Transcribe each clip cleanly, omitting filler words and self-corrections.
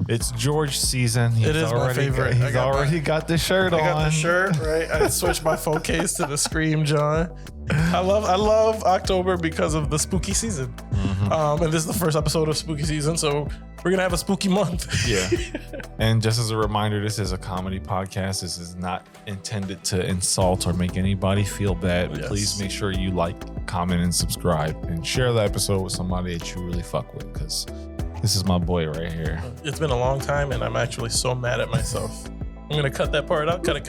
It's George season. It is my favorite. He's already got the shirt on. I got the shirt, right? I switched my phone case to the Scream John. I love October because of the spooky season. And this is the first episode of spooky season, so we're gonna have a spooky month. Yeah. And just as a reminder, this is a comedy podcast. This is not intended to insult or make anybody feel bad. Yes. Please make sure you like, comment, and subscribe, and share the episode with somebody that you really fuck with, because this is my boy right here. It's been a long time, and I'm actually so mad at myself. I'm gonna cut that part out. Cut it.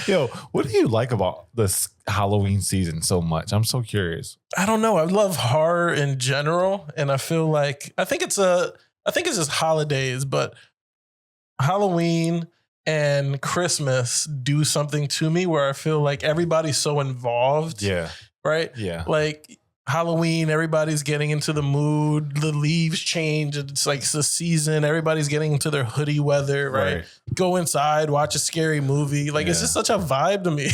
Yo, what do you like about this Halloween season so much? I'm so curious. I don't know. I love horror in general, and I feel like I think it's just holidays, but Halloween and Christmas do something to me where I feel like everybody's so involved. Yeah. Right? Yeah. Like Halloween, everybody's getting into the mood. The leaves change. It's like it's the season. Everybody's getting into their hoodie weather, right? Go inside, watch a scary movie. Like it's just such a vibe to me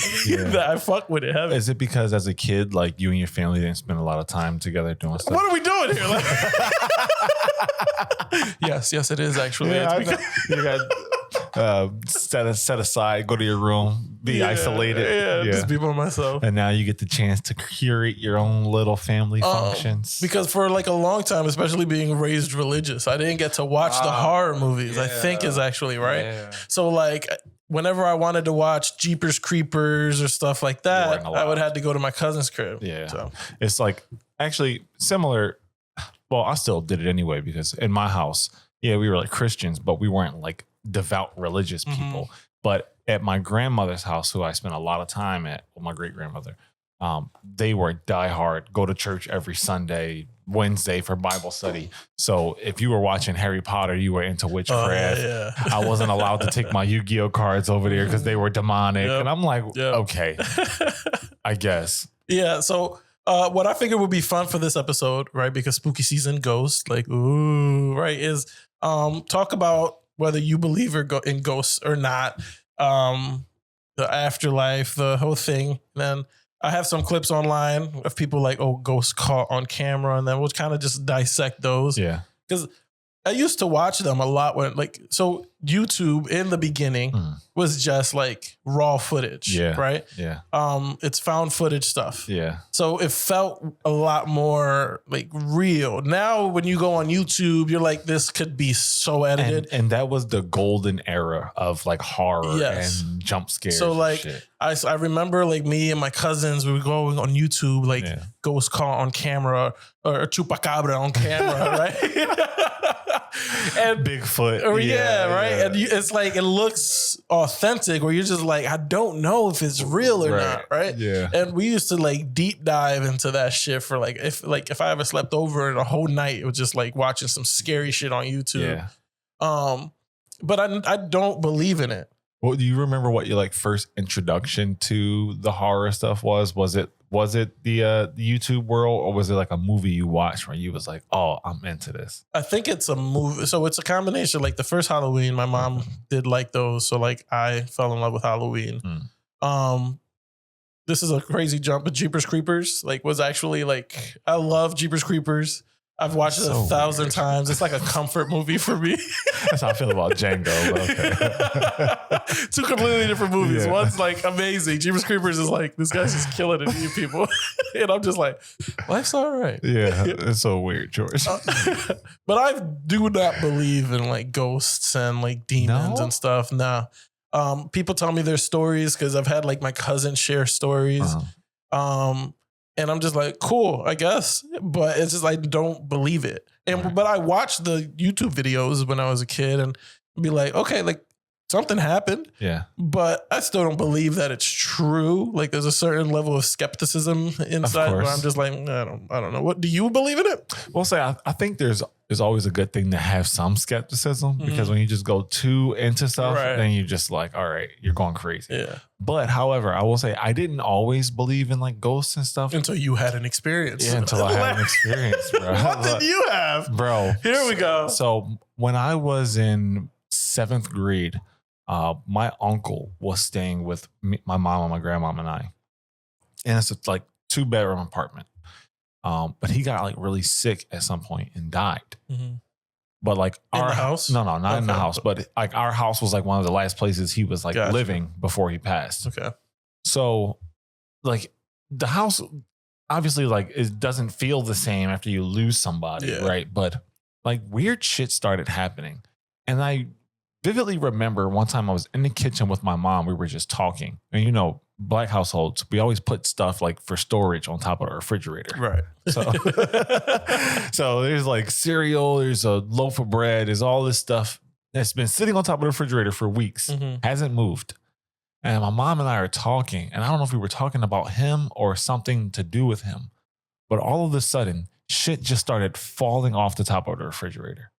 that I fuck with it heavy. Is it because as a kid, like you and your family didn't spend a lot of time together doing stuff? What are we doing here? Yes, it is actually. Yeah, you got set aside, go to your room, be isolated. Just be by myself. And now you get the chance to curate your own little family functions. Because for like a long time, especially being raised religious, I didn't get to watch the horror movies. I think is actually right. Yeah. So like whenever I wanted to watch Jeepers Creepers or stuff like that, I would have to go to my cousin's crib. Yeah. So it's like actually similar. Well, I still did it anyway because in my house, we were like Christians, but we weren't like devout religious people. But at my grandmother's house, who I spent a lot of time at, well, my great grandmother, they were diehard, go to church every Sunday, Wednesday for Bible study. So if you were watching Harry Potter, you were into witchcraft. I wasn't allowed to take my Yu-Gi-Oh cards over there because they were demonic. And I'm like, okay, I guess. Yeah. So what I figured would be fun for this episode, right? Because spooky season, ghosts, like, ooh, right, is talk about whether you believe in ghosts or not, the afterlife, the whole thing. And then I have some clips online of people like, ghosts caught on camera, and then we'll kind of just dissect those. Yeah. Because I used to watch them a lot when so YouTube in the beginning was just like raw footage, right? Yeah. It's found footage stuff. Yeah. So it felt a lot more like real. Now when you go on YouTube, you're like, this could be so edited. And that was the golden era of like horror and jump scares. So like I remember like me and my cousins, we were going on YouTube, like ghost caught on camera or chupacabra on camera, right? And Bigfoot. Right. And it's like, it looks authentic where you're just like, I don't know if it's real or not. Right. Yeah. And we used to like deep dive into that shit for like, if I ever slept over in a whole night, it was just like watching some scary shit on YouTube. Yeah. But I don't believe in it. Well, do you remember what your like first introduction to the horror stuff was? Was it the YouTube world, or was it like a movie you watched where you was like, oh, I'm into this? I think it's a movie. So it's a combination. Like the first Halloween, my mom did like those. So like I fell in love with Halloween. This is a crazy jump, but Jeepers Creepers was actually like, I love Jeepers Creepers. I've watched it 1,000 times. It's like a comfort movie for me. That's how I feel about Django. But okay. Two completely different movies. One's like amazing. Jeepers Creepers is like, this guy's just killing it, you people. And I'm just like, life's all right. Yeah, it's so weird, George. But I do not believe in like ghosts and like demons and stuff. Nah. People tell me their stories because I've had like my cousins share stories. And I'm just like, cool, I guess. But it's just, I don't believe it. But I watched the YouTube videos when I was a kid and be like, okay, like something happened. Yeah. But I still don't believe that it's true. Like there's a certain level of skepticism inside where I'm just like, I don't know. What do you believe in it? Well, I think there's always a good thing to have some skepticism because when you just go too into stuff, then you just like, all right, you're going crazy. Yeah. But however, I will say I didn't always believe in like ghosts and stuff. Until you had an experience. Yeah, until I had an experience, bro. What did you have? Bro. Here we go. So when I was in 7th grade, my uncle was staying with me, my mom and my grandmom and I. And it's like 2-bedroom apartment. But he got like really sick at some point and died. But like in the house? No, not in the house. But like our house was like one of the last places he was like living before he passed. Okay. So like the house, obviously like it doesn't feel the same after you lose somebody, right? But like weird shit started happening. And I vividly remember one time I was in the kitchen with my mom. We were just talking. And you know, Black households, we always put stuff like for storage on top of the refrigerator. Right. So, so there's like cereal, there's a loaf of bread, there's all this stuff that's been sitting on top of the refrigerator for weeks, hasn't moved. And my mom and I are talking, and I don't know if we were talking about him or something to do with him, but all of a sudden, shit just started falling off the top of the refrigerator.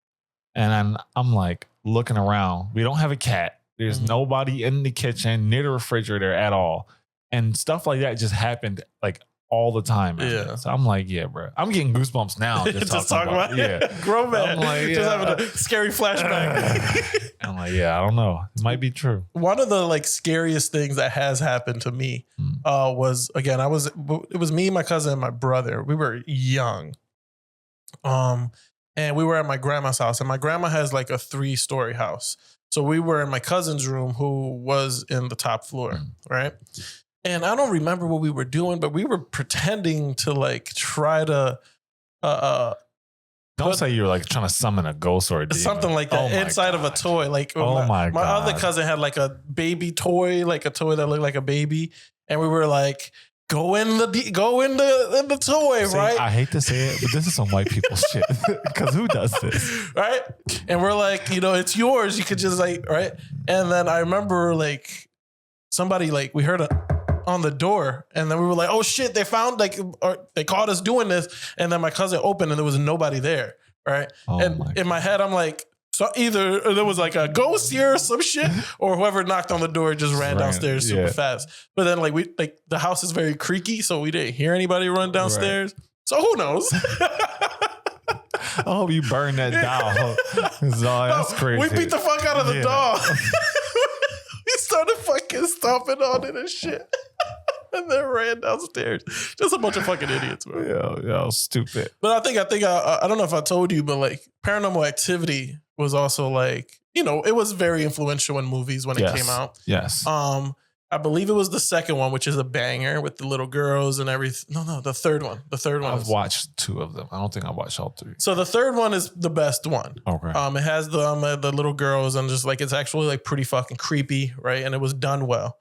And I'm like looking around. We don't have a cat. There's nobody in the kitchen near the refrigerator at all. And stuff like that just happened like all the time. Yeah. So I'm like, yeah, bro. I'm getting goosebumps now. Just talking about it. Yeah. Grown man. I'm like, just having a scary flashback. I'm like, yeah, I don't know. It might be true. One of the like scariest things that has happened to me was, again, it was me, my cousin, and my brother. We were young. And we were at my grandma's house, and my grandma has like a 3-story house. So we were in my cousin's room, who was in the top floor, right? And I don't remember what we were doing, but we were pretending to like try to don't say you're like trying to summon a ghost or a demon. Something like that inside of a toy. Like my other cousin had like a baby toy, like a toy that looked like a baby, and we were like, go in the toy, see, right? I hate to say it, but this is some white people shit. Because who does this? Right? And we're like, you know, it's yours. You could just like, right? And then I remember like somebody like, we heard on the door, and then we were like, oh shit, they found like, or they caught us doing this. And then my cousin opened and there was nobody there, right? And in my head, I'm like, so either there was like a ghost here or some shit, or whoever knocked on the door just ran downstairs super fast. But then like the house is very creaky, so we didn't hear anybody run downstairs. Right. So who knows? I hope you burn that doll. That's crazy. We beat the fuck out of the doll. We started fucking stomping on it and shit. And then ran downstairs. Just a bunch of fucking idiots, bro. Yeah, stupid. But I think I don't know if I told you, but like Paranormal Activity was also like, you know, it was very influential in movies when it came out. Yes. I believe it was the second one, which is a banger with the little girls and everything. No, the third one. The third one. I've watched 2 of them. I don't think I watched all 3. So the third one is the best one. Okay. It has the little girls, and just like it's actually like pretty fucking creepy, right? And it was done well.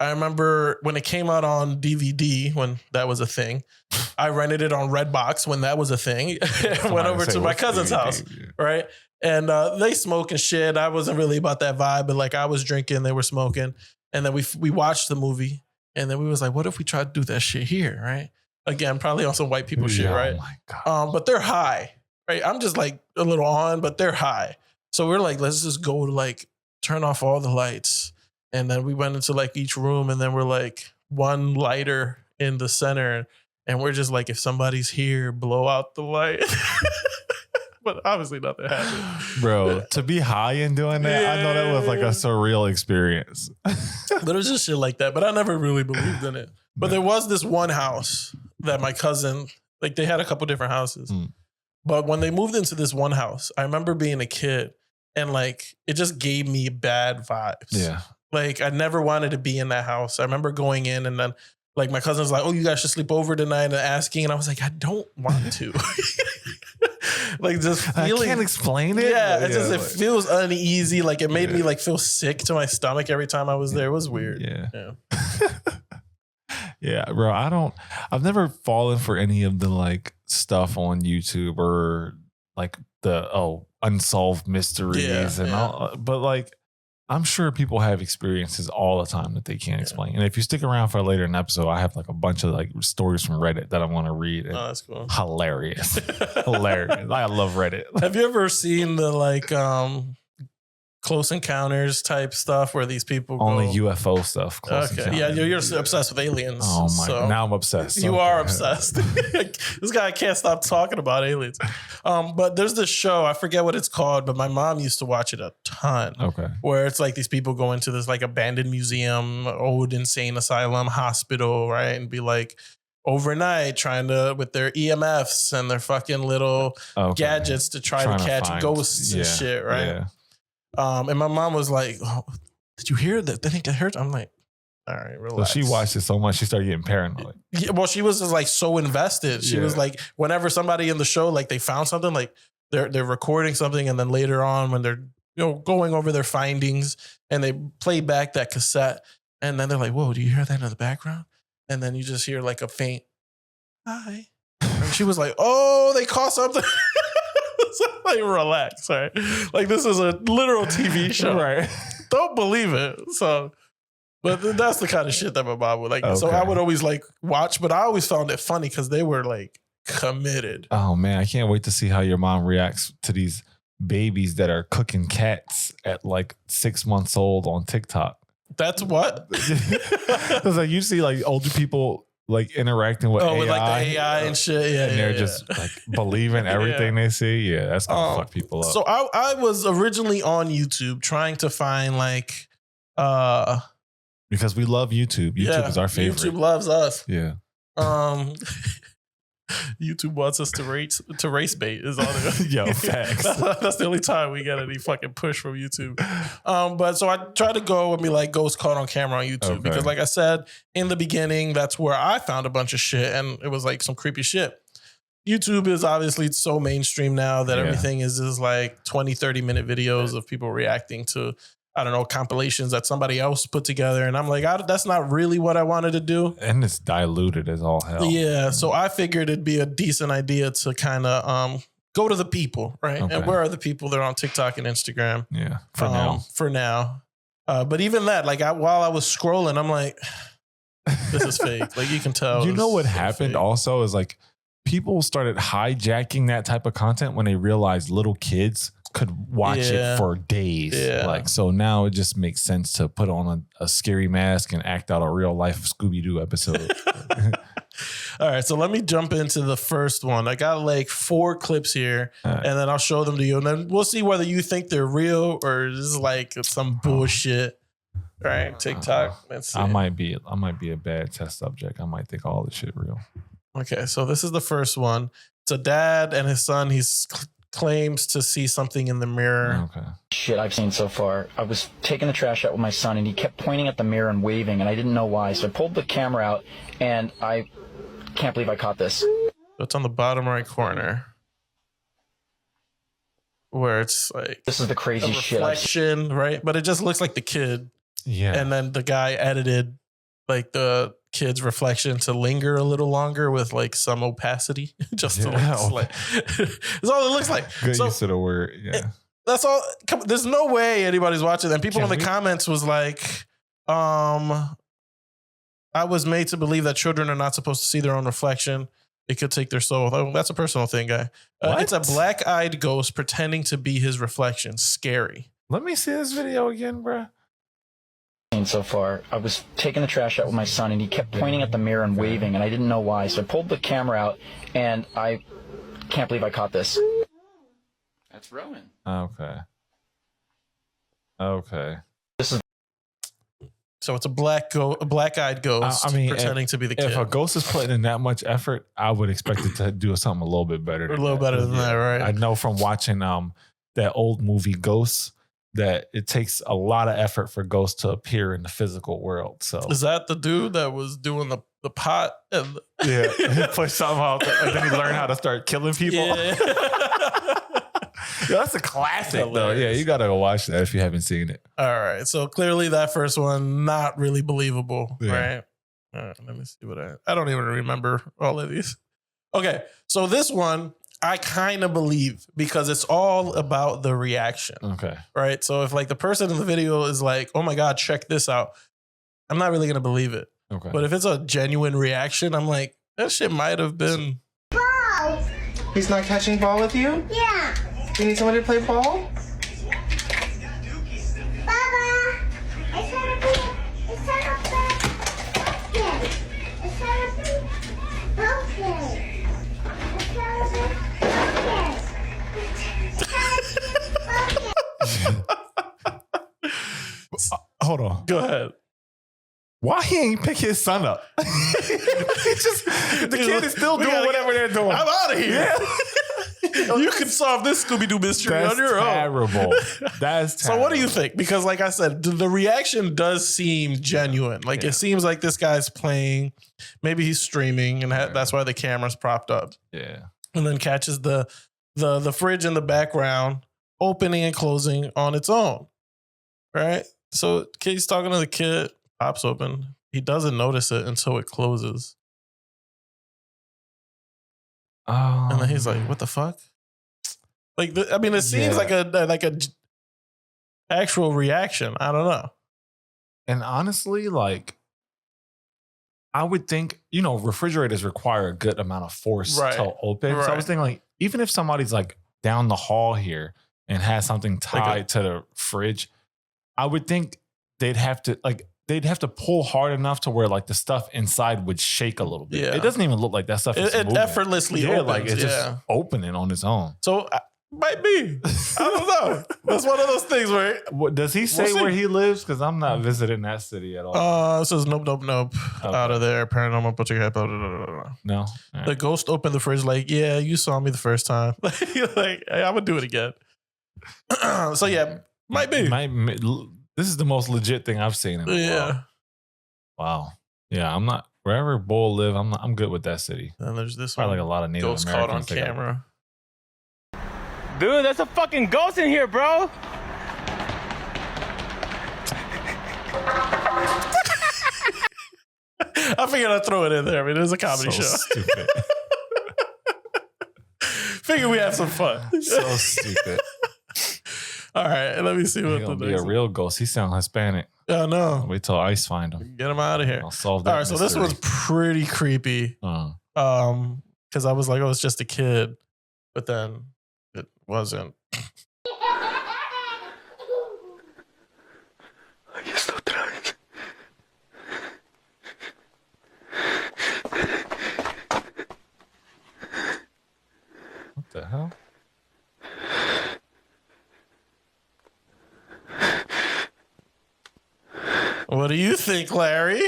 I remember when it came out on DVD, when that was a thing. I rented it on Redbox when that was a thing. I went over to my cousin's house, right? And they smoke and shit. I wasn't really about that vibe, but like I was drinking, they were smoking. And then we watched the movie, and then we was like, what if we try to do that shit here, right? Again, probably on some white people shit, right? Oh my God. But they're high, right? I'm just like a little on, but they're high. So we're like, let's just go to like turn off all the lights. And then we went into like each room, and then we're like one lighter in the center. And we're just like, if somebody's here, blow out the light. But obviously nothing happened. Bro, to be high and doing that, I know that was like a surreal experience. But it was just shit like that. But I never really believed in it. But there was this one house that my cousin, like they had a couple different houses. But when they moved into this one house, I remember being a kid, and like it just gave me bad vibes. Yeah. Like I never wanted to be in that house. I remember going in, and then like my cousin's like, oh, you guys should sleep over tonight, and asking. And I was like, I don't want to. Like just feeling. I can't explain it. Yeah, it feels uneasy. Like it made me like feel sick to my stomach every time I was there. It was weird. Yeah. Yeah, bro. I've never fallen for any of the like stuff on YouTube or like the unsolved mysteries and all. But like, I'm sure people have experiences all the time that they can't explain. And if you stick around for later in the episode, I have like a bunch of like stories from Reddit that I want to read. Oh, that's cool. Hilarious. Hilarious. I love Reddit. Have you ever seen the like Close Encounters type stuff where these people only UFO stuff? Okay. Yeah, you're obsessed with aliens. Oh my God. Now I'm obsessed. You are obsessed. This guy can't stop talking about aliens. But there's this show, I forget what it's called, but my mom used to watch it a ton. Okay. Where it's like these people go into this like abandoned museum, old insane asylum, hospital, right? And be like, overnight trying to, with their EMFs and their fucking little gadgets to try to catch ghosts and shit, right? Yeah. And my mom was like, oh, did you hear that? They think I heard. I'm like, all right, relax. So she watched it so much, she started getting paranoid. Yeah, well, she was just like so invested. She was like, whenever somebody in the show, like they found something, like they're recording something, and then later on when they're going over their findings and they play back that cassette, and then they're like, whoa, do you hear that in the background? And then you just hear like a faint hi. And she was like, oh, they caught something. So like, relax, right? Like this is a literal TV show, right? Don't believe it. So. But that's the kind of shit that my mom would like. Okay. So I would always like watch, but I always found it funny because they were like committed. Oh man, I can't wait to see how your mom reacts to these babies that are cooking cats at like 6 months old on TikTok. That's what? Because like you see like older people like interacting with AI. With like the AI and shit. Yeah, and they're just like believing everything they see. Yeah, that's gonna fuck people up. So I was originally on YouTube trying to find like because we love YouTube. YouTube is our favorite. YouTube loves us. Yeah. YouTube wants us to race bait is all it. Yo, facts. That's the only time we get any fucking push from YouTube. But so I try to go and be like ghost caught on camera on YouTube because like I said in the beginning, that's where I found a bunch of shit and it was like some creepy shit. YouTube is obviously so mainstream now that everything is like 20, 30-minute videos of people reacting to, I don't know, compilations that somebody else put together. And I'm like, that's not really what I wanted to do. And it's diluted as all hell. Yeah. So I figured it'd be a decent idea to kind of go to the people, right? Okay. And where are the people? They're on TikTok and Instagram. Yeah. For now. But even that, like while I was scrolling, I'm like, this is fake. Like you can tell. You know what happened also is like people started hijacking that type of content when they realized little kids could watch it for days. Yeah. Like, so now it just makes sense to put on a scary mask and act out a real life Scooby-Doo episode. All right. So let me jump into the first one. I got like 4 clips here and then I'll show them to you. And then we'll see whether you think they're real or this is like some bullshit. All right. TikTok. Let's see. I might be a bad test subject. I might think all this shit real. Okay. So this is the first one. It's a dad and his son. He's claims to see something in the mirror. Okay. Shit I've seen so far. I was taking the trash out with my son and he kept pointing at the mirror and waving and I didn't know why. So I pulled the camera out and I can't believe I caught this. It's on the bottom right corner where it's like this is the crazy reflection, right? But it just looks like the kid. Yeah. And then the guy edited like the kid's reflection to linger a little longer with like some opacity, just to like that's all it looks like. Good use of the word. Yeah, that's all. There's no way anybody's watching. And people in the comments was like, I was made to believe that children are not supposed to see their own reflection. It could take their soul. Oh, that's a personal thing, guy. It's a black-eyed ghost pretending to be his reflection. Scary. Let me see this video again, bro. So far, I was taking the trash out with my son and he kept pointing at the mirror and waving and I didn't know why. So I pulled the camera out and I can't believe I caught this. That's Rowan. Okay. This is so it's a black-eyed ghost pretending to be the kid. If a ghost is putting in that much effort, I would expect it to do something a little bit better. Better than that, right? I know from watching that old movie Ghosts that it takes a lot of effort for ghosts to appear in the physical world. So is that the dude that was doing the pot? And he pushed something out and then he learned how to start killing people. Yeah. That's a classic though. Yeah, you gotta go watch that if you haven't seen it. All right. So clearly that first one, not really believable, right? All right, let me see what I don't even remember all of these. Okay. So this one I kind of believe because it's all about the reaction. Okay. Right. So if like the person in the video is like, oh my God, check this out, I'm not really going to believe it. Okay. But if it's a genuine reaction, I'm like, that shit might have been. Ball. He's not catching ball with you? Yeah. You need somebody to play ball? Baba. It's gonna be. Hold on. Go ahead. Why he ain't pick his son up? The kid is still doing whatever they're doing. I'm out of here. Yeah. You can solve this Scooby-Doo mystery on your own. Terrible. That's terrible. So what do you think? Because like I said, the reaction does seem genuine. Like it seems like this guy's playing. Maybe he's streaming, and that's why the camera's propped up. Yeah. And then catches the fridge in the background opening and closing on its own. Right? So he's talking to the kid, pops open. He doesn't notice it until it closes. And then he's like, "What the fuck?" Like, it seems like a actual reaction. I don't know. And honestly, like, I would think, refrigerators require a good amount of force to open. Right. So I was thinking, like, even if somebody's like down the hall here and has something tied to the fridge, I would think they'd have to pull hard enough to where like the stuff inside would shake a little bit. Yeah. It doesn't even look like that stuff is moving. Effortlessly opens. Like it's just opening on its own. So might be. I don't know. That's one of those things where does he say where he lives? Because I'm not visiting that city at all. It says nope. Okay. Out of there. Paranormal. Put your head. No. Right. The ghost opened the fridge like, yeah, you saw me the first time. Like, hey, I'm gonna do it again. So yeah, might be. This is the most legit thing I've seen in a while. Wow. Yeah, I'm not wherever Bull live. I'm good with that city. And there's this probably one. Like a lot of Native ghost Americans caught on camera. Dude, that's a fucking ghost in here, bro. I figured I'd throw it in there. I mean, it was a comedy show. Stupid. Figure we have some fun. So stupid. All right, let me see what the be a real ghost. He sound Hispanic. I know. Wait till ICE find him. Get him out of here. I'll solve that. All right, so this was pretty creepy. Because I was like, oh, it's just a kid, but then it wasn't. What the hell? What do you think, Larry?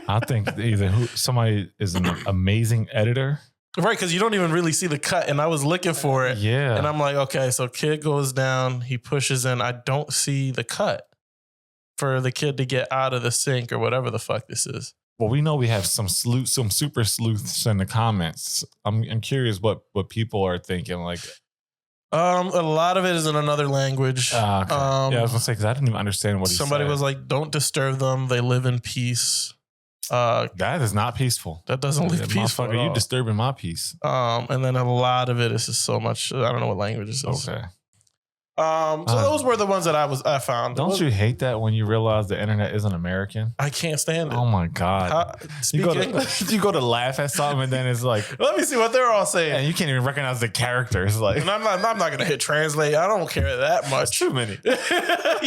I think either somebody is an amazing editor. Right, because you don't even really see the cut. And I was looking for it. Yeah. And I'm like, okay, so kid goes down, he pushes in. I don't see the cut for the kid to get out of the sink or whatever the fuck this is. Well, we know we have some super sleuths in the comments. I'm curious what people are thinking. Like, a lot of it is in another language. Okay. Yeah, I was gonna say because I didn't even understand what he said. Somebody was like, "Don't disturb them; they live in peace." That is not peaceful. That doesn't live peaceful. At all. You disturbing my peace. And then a lot of it is just so much. I don't know what language this is. Okay. So those were the ones that I found. Don't you hate that when you realize the internet isn't American? I can't stand it. Oh my God. You go to laugh at something and then it's like, let me see what they're all saying. And you can't even recognize the characters. Like, and I'm not going to hit translate. I don't care that much. Too many. Yeah,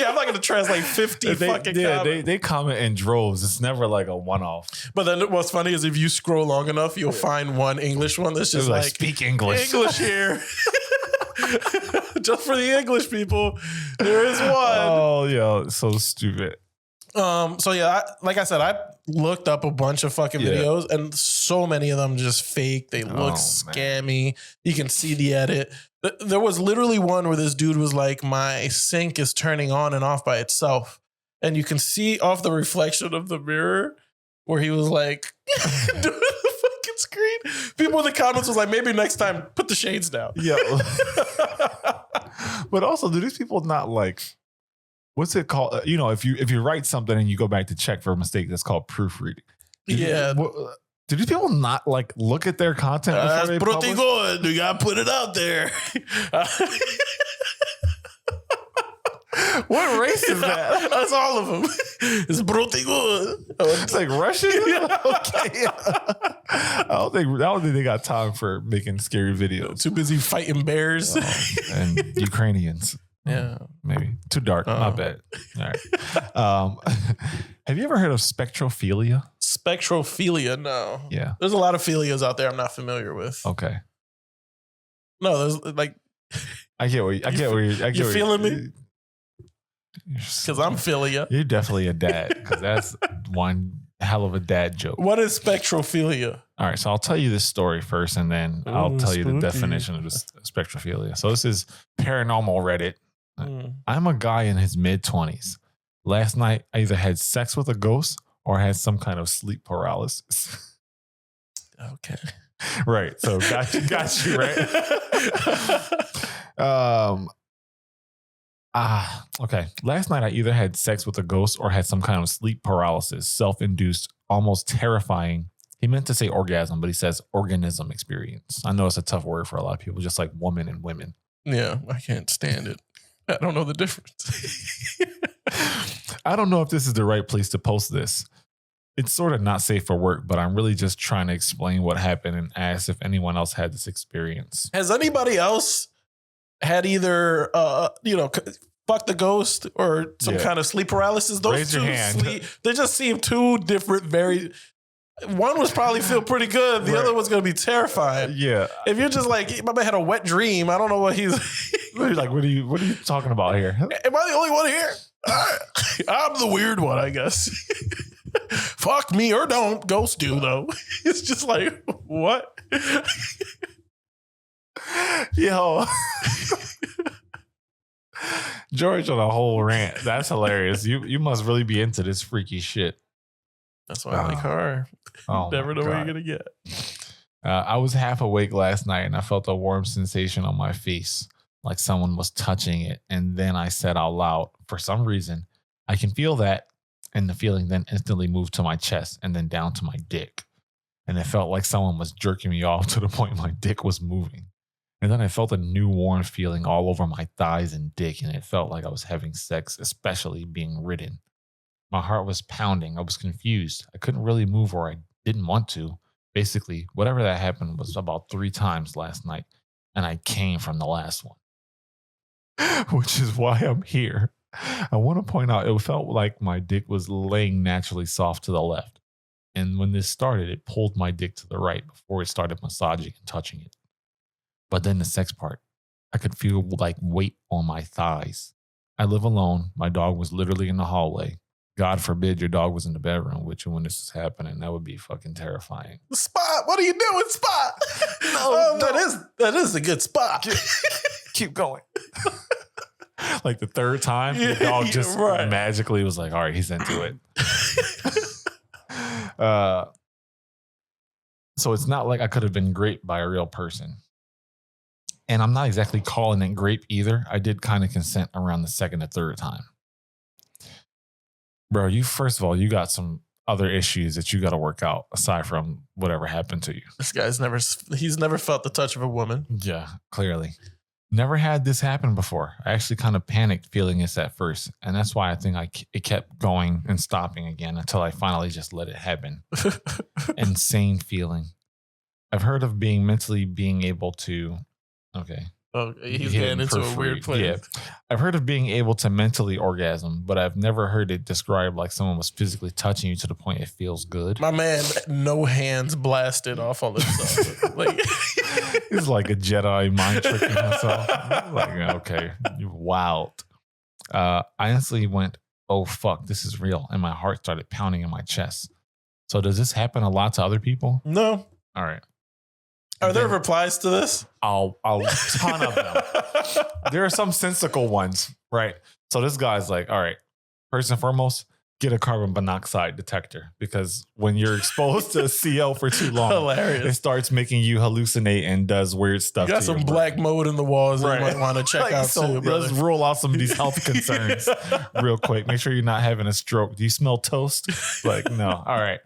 I'm not going to translate 50 fucking comments. They comment in droves. It's never like a one-off. But then what's funny is if you scroll long enough, you'll find one English one that's just like speak English. English here. Just for the English people, there is one. Oh, yo, so stupid. So yeah, like I said, I looked up a bunch of fucking videos, and so many of them just fake. They look scammy. Man. You can see the edit. There was literally one where this dude was like, "My sink is turning on and off by itself," and you can see off the reflection of the mirror where he was like doing the fucking screen. People in the comments was like, "Maybe next time, put the shades down." Yeah. But also, do these people not like, what's it called? If you write something and you go back to check for a mistake, that's called proofreading. Yeah. Do these people not like look at their content? That's pretty good. You gotta put it out there. What race is that? That's all of them. It's pretty good. It's like Russian. Okay. I don't think they got time for making scary videos. Too busy fighting bears and Ukrainians. Yeah, maybe too dark. My bad. All right. Have you ever heard of spectrophilia? Spectrophilia? No. Yeah. There's a lot of philias out there I'm not familiar with. Okay. No, there's like. I get where you feeling me? Because I'm philia. You're definitely a dad, because that's one hell of a dad joke. What is spectrophilia? All right, so I'll tell you this story first, and then I'll tell you the definition of this spectrophilia. So this is paranormal Reddit. I'm a guy in his mid-20s. Last night, I either had sex with a ghost or had some kind of sleep paralysis. Okay. Right. So got you, right? Okay. Last night, I either had sex with a ghost or had some kind of sleep paralysis, self-induced, almost terrifying. He meant to say orgasm, but he says organism experience. I know it's a tough word for a lot of people, just like woman and women. Yeah, I can't stand it. I don't know the difference. I don't know if this is the right place to post this. It's sort of not safe for work, but I'm really just trying to explain what happened and ask if anyone else had this experience. Has anybody else had either, fuck the ghost or some kind of sleep paralysis? Those Raise your hand. They just seem two different, one was probably feel pretty good. The other one's going to be terrifying. Yeah. If you're just like, my man had a wet dream, I don't know what he's like. What are you talking about here? Am I the only one here? I'm the weird one, I guess. Fuck me or don't. Ghosts do though. It's just like, what? Yo. George on a whole rant. That's hilarious. You must really be into this freaky shit. That's why I like horror. Oh, never know what you're gonna get. I was half awake last night and I felt a warm sensation on my face, like someone was touching it. And then I said out loud, for some reason, I can feel that. And the feeling then instantly moved to my chest and then down to my dick. And it felt like someone was jerking me off to the point my dick was moving. And then I felt a new warm feeling all over my thighs and dick. And it felt like I was having sex, especially being ridden. My heart was pounding. I was confused. I couldn't really move or I didn't want to. Basically, whatever that happened was about 3 times last night. And I came from the last one. Which is why I'm here. I want to point out, it felt like my dick was laying naturally soft to the left. And when this started, it pulled my dick to the right before it started massaging and touching it. But then the sex part, I could feel like weight on my thighs. I live alone. My dog was literally in the hallway. God forbid your dog was in the bedroom with you when this was happening. That would be fucking terrifying. Spot, what are you doing, Spot? No, that is a good spot. Keep going. Like the third time, the dog just magically was like, all right, he's into it. So it's not like I could have been raped by a real person. And I'm not exactly calling it rape either. I did kind of consent around the second or third time. Bro, first of all, you got some other issues that you got to work out aside from whatever happened to you. This guy's he's never felt the touch of a woman. Yeah, clearly. Never had this happen before. I actually kind of panicked feeling this at first. And that's why I think it kept going and stopping again until I finally just let it happen. Insane feeling. I've heard of being able to, okay. Oh, he's getting into a weird place. Yeah. I've heard of being able to mentally orgasm, but I've never heard it described like someone was physically touching you to the point it feels good. My man, no hands blasted off on himself. Like, he's like a Jedi mind tricking himself. Like, okay, you're wild. I honestly went, oh, fuck, this is real. And my heart started pounding in my chest. So does this happen a lot to other people? No. All right. Are there replies to this? A ton of them. There are some sensical ones, right? So this guy's like, all right, first and foremost, get a carbon monoxide detector because when you're exposed to CO for too long, hilarious, it starts making you hallucinate and does weird stuff. You got some black mold in the walls that you might want to check like, out so too. Let's rule out some of these health concerns real quick. Make sure you're not having a stroke. Do you smell toast? Like, no. All right.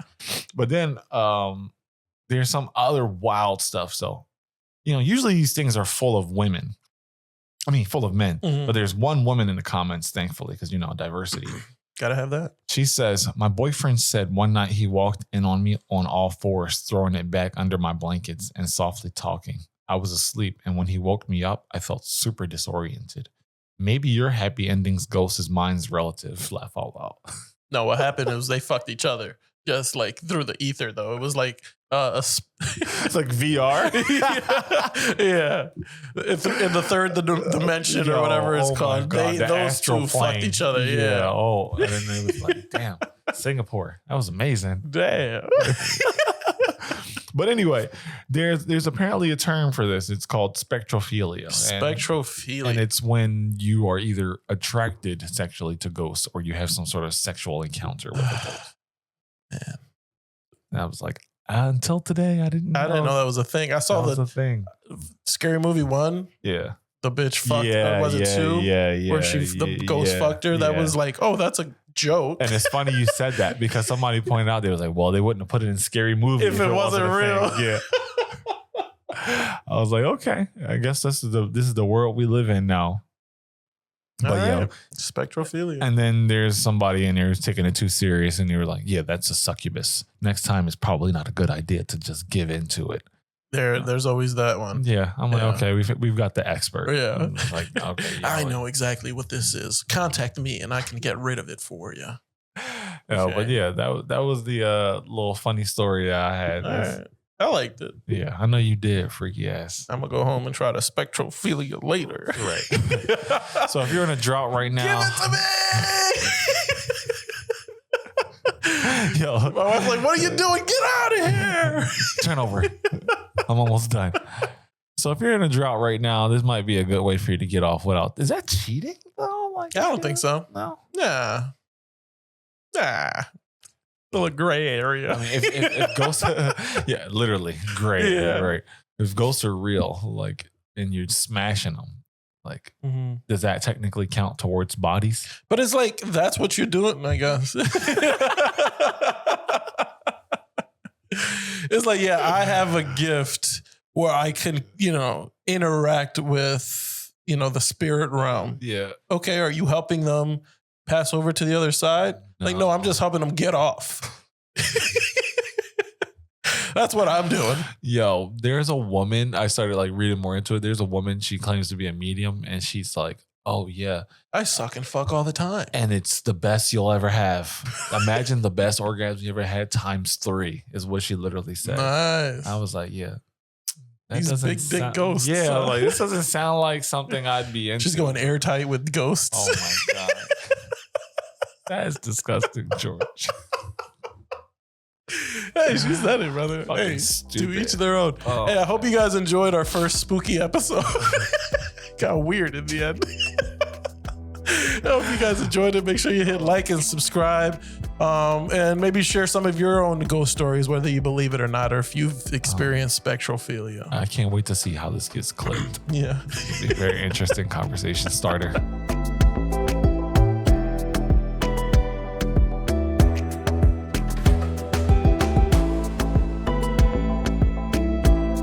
But then there's some other wild stuff. So, usually these things are full of women. I mean, full of men. Mm-hmm. But there's one woman in the comments, thankfully, because, diversity. Gotta have that. She says, my boyfriend said one night he walked in on me on all fours, throwing it back under my blankets and softly talking. I was asleep, and when he woke me up, I felt super disoriented. Maybe your happy endings ghost is mine's relative. Laugh out loud. No, what happened was they fucked each other. Just like through the ether, though. It was like It's like VR. yeah. In the third dimension or whatever it's called. God, those two fucked each other. Yeah. Oh, and then it was like, damn, Singapore. That was amazing. Damn. But anyway, there's apparently a term for this. It's called spectrophilia. Spectrophilia. And it's when you are either attracted sexually to ghosts or you have some sort of sexual encounter with a ghost. Man. And I was like, until today, I didn't know that was a thing. I saw the thing. Scary Movie 1. Yeah. The bitch fucked. Was it 2? Yeah. Where the ghost fucked her. That was like, oh, that's a joke. And it's funny you said that because somebody pointed out, they was like, well, they wouldn't have put it in Scary Movie if it wasn't real. Yeah. I was like, okay, I guess this is the world we live in now. But yeah, spectrophilia. And then there's somebody in there who's taking it too serious, and they were like, yeah, that's a succubus. Next time it's probably not a good idea to just give into it. There's always that one. Yeah, I'm like, okay, we've got the expert. Yeah, like, okay, I know exactly what this is. Contact me, and I can get rid of it for you. No, but yeah, that was the little funny story that I had. Right. I liked it. Yeah, I know you did, freaky ass. I'm gonna go home and try to spectrophilia later. Right. So if you're in a drought right now, give it to me. Yo, my wife's like, "What are you doing? Get out of here!" Turn over. I'm almost done. So if you're in a drought right now, this might be a good way for you to get off without. Is that cheating? Oh my God. I don't think so. No. Nah. Still a gray area. I mean, if ghosts, yeah, literally gray. Yeah. Right. If ghosts are real, like, and you're smashing them, like, does that technically count towards bodies? But it's like that's what you're doing, I guess. It's like, yeah, I have a gift where I can, interact with, the spirit realm. Yeah. Okay, are you helping them pass over to the other side? No, I'm just helping them get off. That's what I'm doing. Yo, there's a woman, I started like reading more into it. There's a woman, she claims to be a medium, and she's like, oh yeah, I suck and fuck all the time. And it's the best you'll ever have. Imagine the best orgasm you ever had times 3 is what she literally said. Nice. I was like, yeah. That These big dick ghosts. Yeah, huh? Like this doesn't sound like something I'd be into. She's going airtight with ghosts. Oh my God. That is disgusting, George. Hey, she said it, brother. Fucking hey, stupid. to each their own. Oh. Hey, I hope you guys enjoyed our first spooky episode. Got weird in the end. I hope you guys enjoyed it. Make sure you hit like and subscribe. And maybe share some of your own ghost stories, whether you believe it or not, or if you've experienced spectrophilia. I can't wait to see how this gets clipped. Yeah. It'll be a very interesting conversation starter.